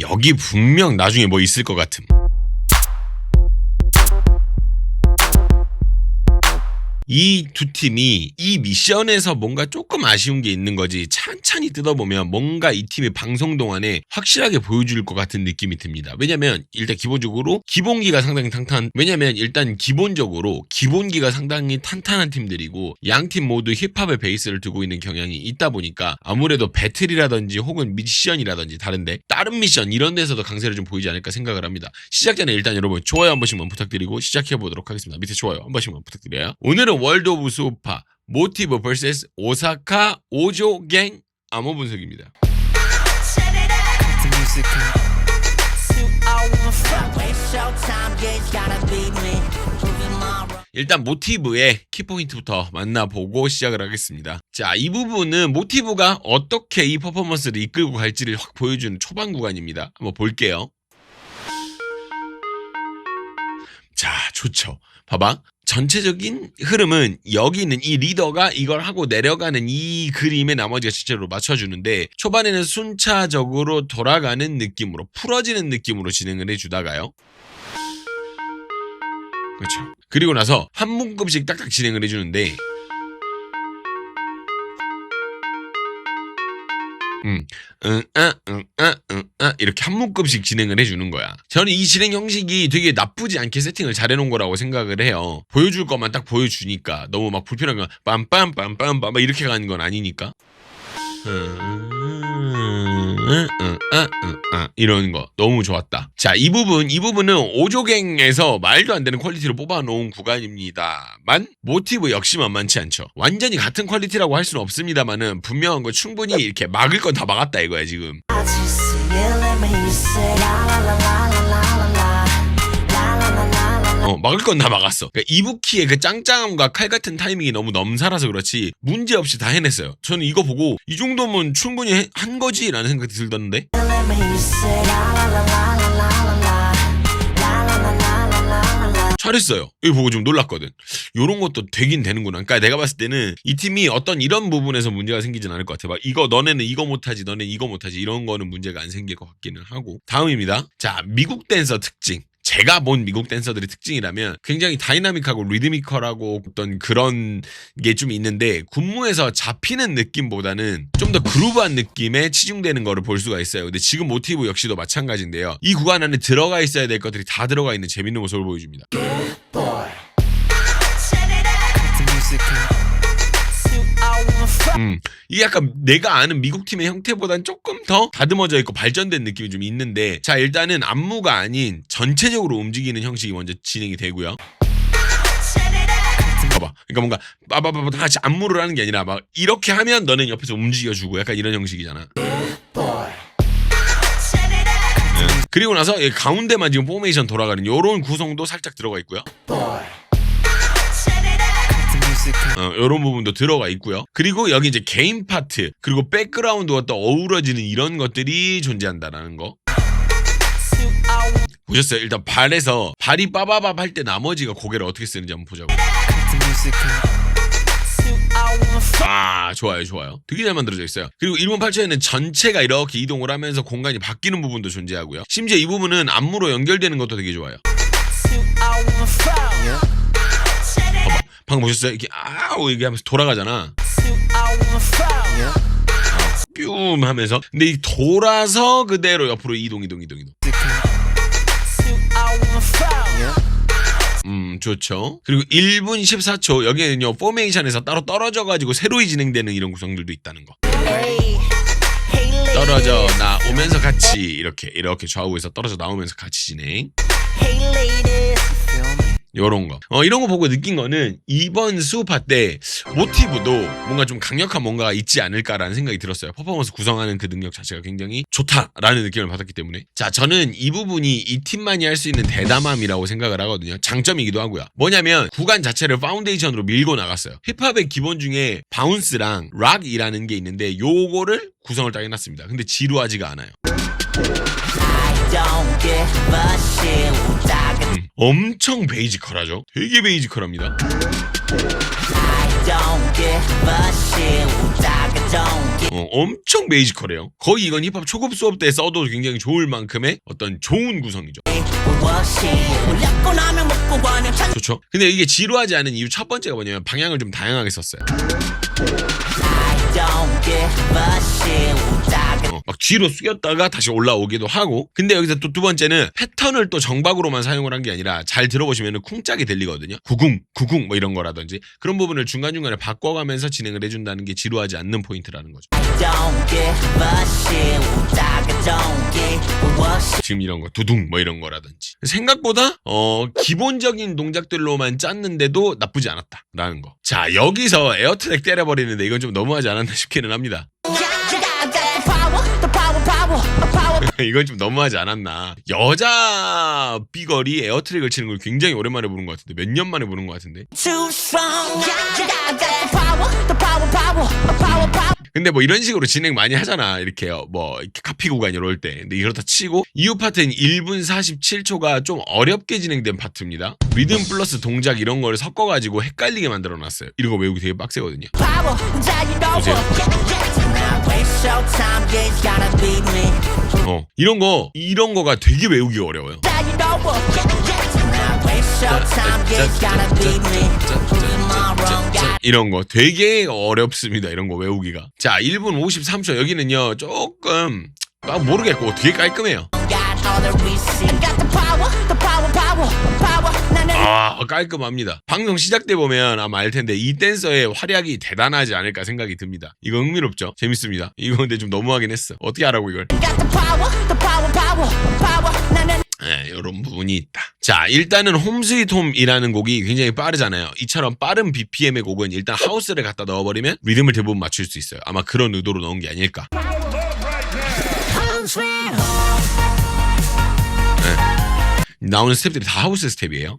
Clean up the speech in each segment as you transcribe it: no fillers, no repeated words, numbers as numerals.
여기 분명 나중에 뭐 있을 것 같음. 이 두 팀이 이 미션에서 뭔가 조금 아쉬운 게 있는 거지 찬찬히 뜯어보면 뭔가 이 팀이 방송 동안에 확실하게 보여줄 것 같은 느낌이 듭니다. 왜냐면 일단 기본적으로 기본기가 상당히 왜냐면 일단 기본적으로 기본기가 상당히 탄탄한 팀들이고 양 팀 모두 힙합의 베이스를 두고 있는 경향이 있다 보니까 아무래도 배틀이라든지 혹은 미션이라든지 다른 미션 이런 데서도 강세를 좀 보이지 않을까 생각을 합니다. 시작 전에 일단 여러분 좋아요 한 번씩만 부탁드리고 시작해보도록 하겠습니다. 밑에 좋아요 한 번씩만 부탁드려요. 오늘은 월드 오브 수우파 모티브 vs 오사카 오조갱 암호 분석입니다. 일단 모티브의 키포인트부터 만나보고 시작을 하겠습니다. 자, 이 부분은 모티브가 어떻게 이 퍼포먼스를 이끌고 갈지를 확 보여주는 초반 구간입니다. 한번 볼게요. 자, 좋죠. 봐봐. 전체적인 흐름은 여기 있는 이 리더가 이걸 하고 내려가는 이 그림의 나머지가 실제로 맞춰주는데 초반에는 순차적으로 돌아가는 느낌으로 풀어지는 느낌으로 진행을 해주다가요. 그렇죠. 그리고 나서 한 문급씩 딱딱 진행을 해주는데 이렇게 한 문급씩 진행을 해주는 거야. 저는 이 진행 형식이 되게 나쁘지 않게 세팅을 잘 해놓은 거라고 생각을 해요. 보여줄 것만 딱 보여주니까 너무 막 불편한 거 빰빰빰빰빰 이렇게 가는 건 아니니까. 이런 거 너무 좋았다. 자, 이 부분은 오조갱에서 말도 안 되는 퀄리티로 뽑아놓은 구간입니다만 모티브 역시 만만치 않죠. 완전히 같은 퀄리티라고 할 수는 없습니다만은 분명한 거 충분히 이렇게 막을 건 다 막았다 이거야 지금. 막을 건 다 막았어. 그러니까 이부키의 그 짱짱함과 칼 같은 타이밍이 너무 넘살아서 그렇지 문제없이 다 해냈어요. 저는 이거 보고 이 정도면 충분히 한 거지라는 생각이 들던데. 잘했어요. 이거 보고 좀 놀랐거든. 요런 것도 되긴 되는구나. 그러니까 내가 봤을 때는 이 팀이 어떤 이런 부분에서 문제가 생기진 않을 것 같아. 막 이거 너네는 이거 못하지, 너네는 이거 못하지 이런 거는 문제가 안 생길 것 같기는 하고. 다음입니다. 자, 미국 댄서 특징. 제가 본 미국 댄서들의 특징이라면 굉장히 다이나믹하고 리드미컬하고 어떤 그런 게 좀 있는데 군무에서 잡히는 느낌보다는 좀 더 그루브한 느낌에 치중되는 거를 볼 수가 있어요. 근데 지금 모티브 역시도 마찬가지인데요. 이 구간 안에 들어가 있어야 될 것들이 다 들어가 있는 재밌는 모습을 보여줍니다. 이게 약간 내가 아는 미국 팀의 형태보단 조금 더 다듬어져 있고 발전된 느낌이 좀 있는데 자 일단은 안무가 아닌 전체적으로 움직이는 형식이 먼저 진행이 되고요. 봐봐. 그러니까 뭔가 빠바바바 다 같이 안무를 하는 게 아니라 막 이렇게 하면 너는 옆에서 움직여주고 약간 이런 형식이잖아. 그리고 나서 가운데만 지금 포메이션 돌아가는 요런 구성도 살짝 들어가 있고요. 이런 부분도 들어가 있고요. 그리고 여기 이제 개인 파트 그리고 백그라운드와 또 어우러지는 이런 것들이 존재한다라는 거 보셨어요? 일단 발이 빠바밥 할 때 나머지가 고개를 어떻게 쓰는지 한번 보자고. 아 좋아요. 되게 잘 만들어져 있어요. 그리고 1분 8초에는 전체가 이렇게 이동을 하면서 공간이 바뀌는 부분도 존재하고요. 심지어 이 부분은 안무로 연결되는 것도 되게 좋아요. 방금 보셨어요? 이렇게 이게 하면서 돌아가잖아. 뀨 하면서. 근데 이 돌아서 그대로 옆으로 이동. 좋죠. 그리고 1분 14초 여기는요 포메이션에서 따로 떨어져가지고 새로이 진행되는 이런 구성들도 있다는 거. 떨어져 나오면서 같이 이렇게 좌우에서 떨어져 나오면서 같이 진행. 요런 거. 이런 거 보고 느낀 거는 이번 수우파 때 모티브도 뭔가 좀 강력한 뭔가가 있지 않을까라는 생각이 들었어요. 퍼포먼스 구성하는 그 능력 자체가 굉장히 좋다라는 느낌을 받았기 때문에. 자, 저는 이 부분이 이 팀만이 할 수 있는 대담함이라고 생각을 하거든요. 장점이기도 하고요. 뭐냐면 구간 자체를 파운데이션으로 밀고 나갔어요. 힙합의 기본 중에 바운스랑 락이라는 게 있는데 요거를 구성을 딱 해놨습니다. 근데 지루하지가 않아요. 엄청 베이지컬하죠? 되게 베이지컬합니다. 엄청 베이지컬해요. 거의 이건 힙합 초급 수업 때 써도 굉장히 좋을 만큼의 어떤 좋은 구성이죠. 좋죠. 근데 이게 지루하지 않은 이유 첫 번째가 뭐냐면 방향을 좀 다양하게 썼어요. 막 뒤로 숙였다가 다시 올라오기도 하고. 근데 여기서 또 두 번째는 패턴을 또 정박으로만 사용을 한 게 아니라 잘 들어보시면 쿵짝이 들리거든요. 구궁 뭐 이런 거라든지 그런 부분을 중간중간에 바꿔가면서 진행을 해준다는 게 지루하지 않는 포인트라는 거죠. 지금 이런 거 두둥 뭐 이런 거라든지 생각보다 기본적인 동작들로만 짰는데도 나쁘지 않았다라는 거. 자, 여기서 에어트랙 때려버리는데 이건 좀 너무하지 않았나 싶기는 합니다. 이건 좀 너무하지 않았나. 여자 삐걸이 에어트랙을 치는 걸 굉장히 오랜만에 보는 것 같은데 몇 년 만에 보는 것 같은데. 근데 뭐 이런 식으로 진행 많이 하잖아. 이렇게요. 뭐 이렇게 카피 구간 이럴 때. 근데 이렇다 치고 이후 파트는 1분 47초가 좀 어렵게 진행된 파트입니다. 리듬 플러스 동작 이런 걸 섞어가지고 헷갈리게 만들어놨어요. 이런 거 외우기 되게 빡세거든요. 보세요. 이런 거가 되게 외우기 어려워요. 이런 거 되게 어렵습니다. 이런 거 외우기가. 자, 1분 53초 여기는요 조금 모르겠고 되게 깔끔해요. 깔끔합니다. 방송 시작 때 보면 아마 알 텐데 이 댄서의 활약이 대단하지 않을까 생각이 듭니다. 이거 흥미롭죠? 재밌습니다. 이거 근데 좀 너무하긴 했어. 어떻게 하라고 이걸? 네, 이런 부분이 있다. 자, 일단은 홈 스윗 홈이라는 곡이 굉장히 빠르잖아요. 이처럼 빠른 BPM의 곡은 일단 하우스를 갖다 넣어버리면 리듬을 대부분 맞출 수 있어요. 아마 그런 의도로 넣은 게 아닐까. 네. 나오는 스텝들이 다 하우스 스텝이에요.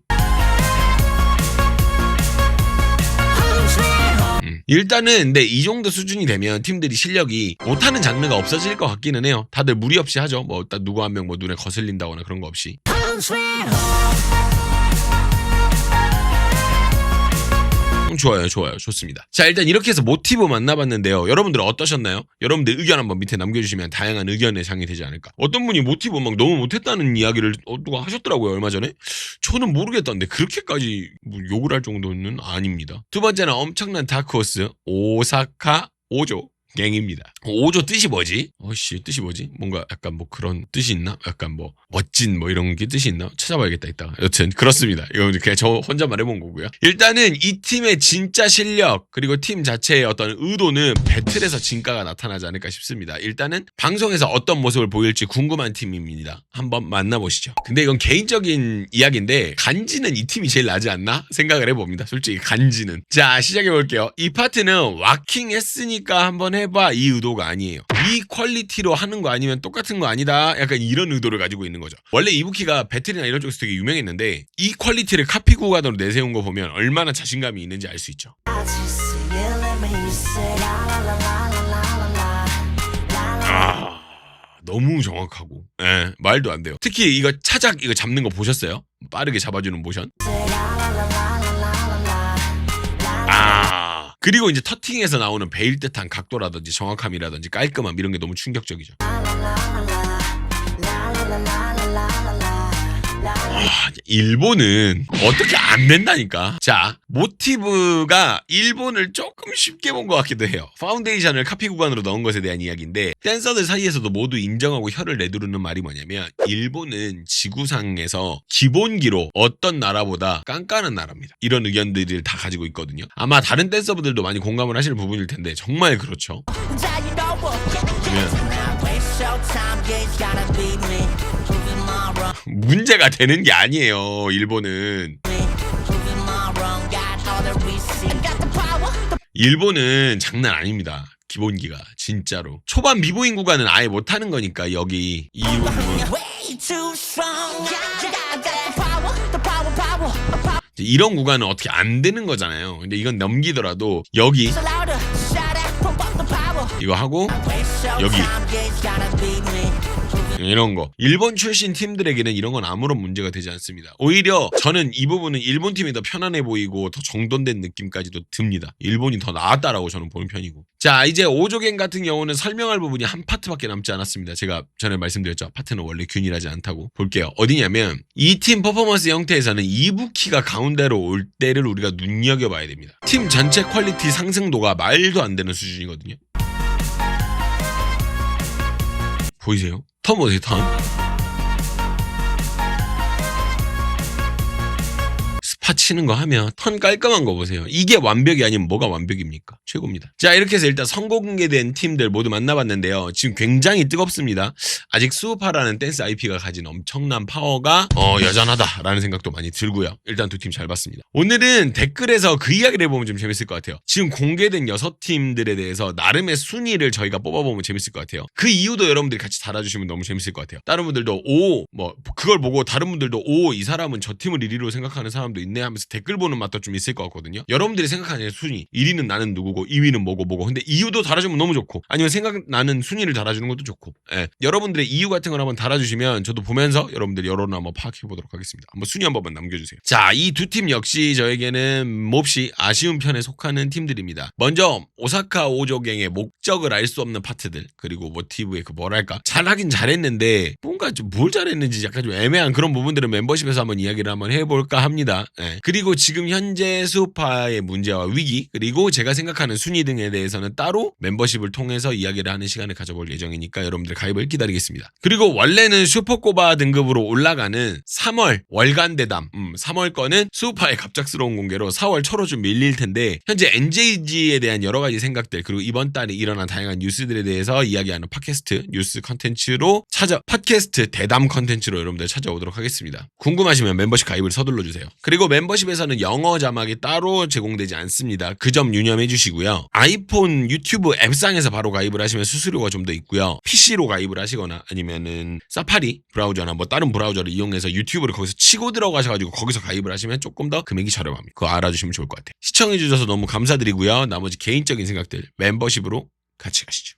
일단은 근데 이 정도 수준이 되면 팀들이 실력이 못하는 장르가 없어질 것 같기는 해요. 다들 무리 없이 하죠. 뭐 일단 누구 한 명 뭐 눈에 거슬린다거나 그런 거 없이. 좋아요. 좋습니다. 자, 일단 이렇게 해서 모티브 만나봤는데요. 여러분들 어떠셨나요? 여러분들 의견 한번 밑에 남겨주시면 다양한 의견의 장이 되지 않을까. 어떤 분이 모티브 막 너무 못했다는 이야기를 누가 하셨더라고요, 얼마 전에. 저는 모르겠다는데 그렇게까지 뭐 욕을 할 정도는 아닙니다. 두 번째는 엄청난 다크호스 오사카 오조 갱입니다. 오조 뜻이 뭐지? 뜻이 뭐지? 뭔가 약간 뭐 그런 뜻이 있나? 약간 뭐 멋진 뭐 이런 게 뜻이 있나? 찾아봐야겠다 이따가. 여튼 그렇습니다. 이거 그냥 저 혼자 말해본 거고요. 일단은 이 팀의 진짜 실력 그리고 팀 자체의 어떤 의도는 배틀에서 진가가 나타나지 않을까 싶습니다. 일단은 방송에서 어떤 모습을 보일지 궁금한 팀입니다. 한번 만나보시죠. 근데 이건 개인적인 이야기인데 간지는 이 팀이 제일 나지 않나? 생각을 해봅니다. 솔직히 간지는. 자, 시작해볼게요. 이 파트는 와킹 했으니까 한번 해봐 이 의도가 아니에요. 이 퀄리티로 하는 거 아니면 똑같은 거 아니다 약간 이런 의도를 가지고 있는 거죠. 원래 이부키가 배틀이나 이런 쪽에서 되게 유명했는데 이 퀄리티를 카피 구간으로 내세운 거 보면 얼마나 자신감이 있는지 알 수 있죠. 너무 정확하고 말도 안 돼요. 특히 이거 차작 이거 잡는 거 보셨어요? 빠르게 잡아주는 모션. 그리고 이제 터팅에서 나오는 베일 듯한 각도라든지 정확함이라든지 깔끔함 이런 게 너무 충격적이죠. 일본은 어떻게 안 된다니까. 자, 모티브가 일본을 조금 쉽게 본 것 같기도 해요. 파운데이션을 카피 구간으로 넣은 것에 대한 이야기인데 댄서들 사이에서도 모두 인정하고 혀를 내두르는 말이 뭐냐면 일본은 지구상에서 기본기로 어떤 나라보다 깐깐한 나라입니다. 이런 의견들을 다 가지고 있거든요. 아마 다른 댄서분들도 많이 공감을 하시는 부분일 텐데 정말 그렇죠. 그러면 문제가 되는 게 아니에요. 일본은 장난 아닙니다. 기본기가 진짜로. 초반 비보잉 구간은 아예 못하는 거니까 여기 이 이런 구간은 어떻게 안 되는 거잖아요. 근데 이건 넘기더라도 여기 이거 하고 여기 이런 거. 일본 출신 팀들에게는 이런 건 아무런 문제가 되지 않습니다. 오히려 저는 이 부분은 일본 팀이 더 편안해 보이고 더 정돈된 느낌까지도 듭니다. 일본이 더 나았다라고 저는 보는 편이고. 자, 이제 5조갱 같은 경우는 설명할 부분이 한 파트밖에 남지 않았습니다. 제가 전에 말씀드렸죠. 파트는 원래 균일하지 않다고. 볼게요. 어디냐면 이 팀 퍼포먼스 형태에서는 이부키가 가운데로 올 때를 우리가 눈여겨봐야 됩니다. 팀 전체 퀄리티 상승도가 말도 안 되는 수준이거든요. 보이세요? 턴 보세요, 턴. 스파 치는 거 하면 턴 깔끔한 거 보세요. 이게 완벽이 아니면 뭐가 완벽입니까? 최고입니다. 자, 이렇게 해서 일단 선거 공개된 팀들 모두 만나봤는데요. 지금 굉장히 뜨겁습니다. 아직 수우파라는 댄스 IP가 가진 엄청난 파워가 여전하다라는 생각도 많이 들고요. 일단 두 팀 잘 봤습니다. 오늘은 댓글에서 그 이야기를 해보면 좀 재밌을 것 같아요. 지금 공개된 6팀들에 대해서 나름의 순위를 저희가 뽑아보면 재밌을 것 같아요. 그 이유도 여러분들이 같이 달아주시면 너무 재밌을 것 같아요. 다른 분들도 그걸 보고 다른 분들도 이 사람은 저 팀을 1위로 생각하는 사람도 있네 하면서 댓글 보는 맛도 좀 있을 것 같거든요. 여러분들이 생각하는 순위 1위는 나는 누구고 2위는 뭐고 근데 이유도 달아주면 너무 좋고 아니면 생각나는 순위를 달아주는 것도 좋고 여러분들의 이유 같은 걸 한번 달아주시면 저도 보면서 여러분들의 여론을 한번 파악해보도록 하겠습니다. 한번 순위 한 번만 남겨주세요. 자, 이 두 팀 역시 저에게는 몹시 아쉬운 편에 속하는 팀들입니다. 먼저 오사카 5조갱의 목적을 알 수 없는 파트들 그리고 모티브의 잘하긴 잘했는데 뭔가 좀 뭘 잘했는지 약간 좀 애매한 그런 부분들은 멤버십에서 한번 이야기를 한번 해볼까 합니다. 그리고 지금 현재 수우파의 문제와 위기 그리고 제가 생각하는 순위 등에 대해서는 따로 멤버십을 통해서 이야기를 하는 시간을 가져볼 예정이니까 여러분들 가입을 기다리겠습니다. 그리고 원래는 슈퍼꼬바 등급으로 올라가는 3월 월간 대담 3월 거는 수우파의 갑작스러운 공개로 4월 초로 좀 밀릴 텐데 현재 NJG에 대한 여러 가지 생각들 그리고 이번 달에 일어난 다양한 뉴스들에 대해서 이야기하는 팟캐스트 뉴스 컨텐츠로 팟캐스트 대담 컨텐츠로 여러분들 찾아오도록 하겠습니다. 궁금하시면 멤버십 가입을 서둘러 주세요. 그리고 멤버십에서는 영어 자막이 따로 제공되지 않습니다. 그 점 유념해 주시고요. 아이폰 유튜브 앱상에서 바로 가입을 하시면 수수료가 좀 더 있고요. PC로 가입을 하시거나 아니면은 사파리 브라우저나 다른 브라우저를 이용해서 유튜브를 거기서 치고 들어가셔가지고 거기서 가입을 하시면 조금 더 금액이 저렴합니다. 그거 알아주시면 좋을 것 같아요. 시청해 주셔서 너무 감사드리고요. 나머지 개인적인 생각들 멤버십으로 같이 가시죠.